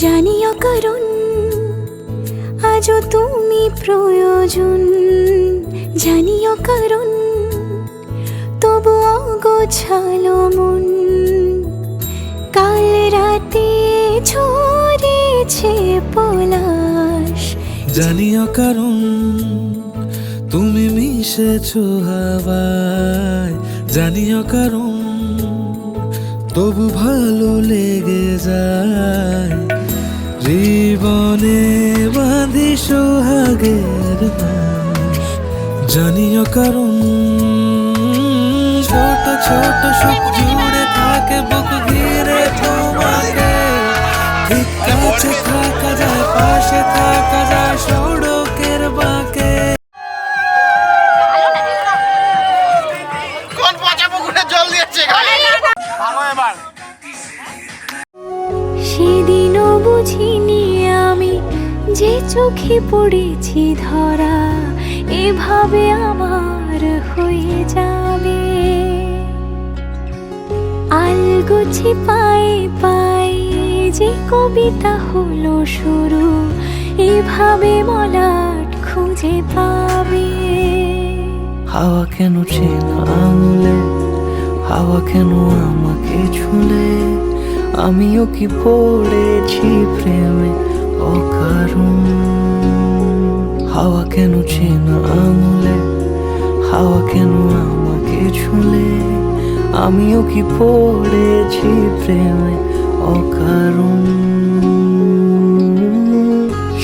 জানিও কারণ আজও তুমি প্রয়োজন, জানিও কারণ তবু অগোছালো মন। কাল রাতে ছড়িয়েছে পলাশ, জানিও কারণ তুমি মিশেছো হাওয়ায়, জানিও কারণ তবু ভালো লেগে যায়। জীবনে বাঁধি সোহাগের নাশ, জানিও কারণ ছোট ছোট সুখ জুড়ে থাকে বুক ঘিরে তোমাকে। ঠিক কাছে থাকা যায়, পাশে থাকা যায় সড়কের বাঁকে। কোন পচা পুকুরে জল দিয়েছে ভালো এবার। সেদিনও বুঝিনি আমি যে চোখে পড়েছি ধরা, এভাবে আমার হয়ে যাবে। আলগোছে পায়ে পায়ে যে কবিতা হলো শুরু, এভাবে মলাট খুঁজে পাবে। হাওয়া কেন চেনা আঙুলে, হাওয়া কেন আমাকে ছুলে, আমিও কি পড়েছি প্রেমে অকারণ। হাওয়া কেন চেনা আঙুলে, হাওয়া কেন আমাকে ছুলে, আমিও কি পড়েছি প্রেমে অকারণ।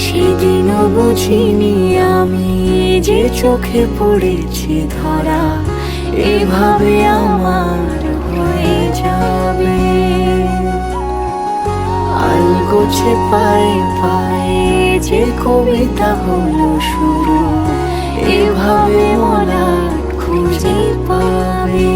সেদিনও বুঝিনি আমি যে চোখে পড়েছি ধরা, এভাবে আমার হয়ে যাবে। আলগোছে পায়ে পায়ে যে কবিতা হলো শুরু, এভাবে মলাট খুঁজে পাবে।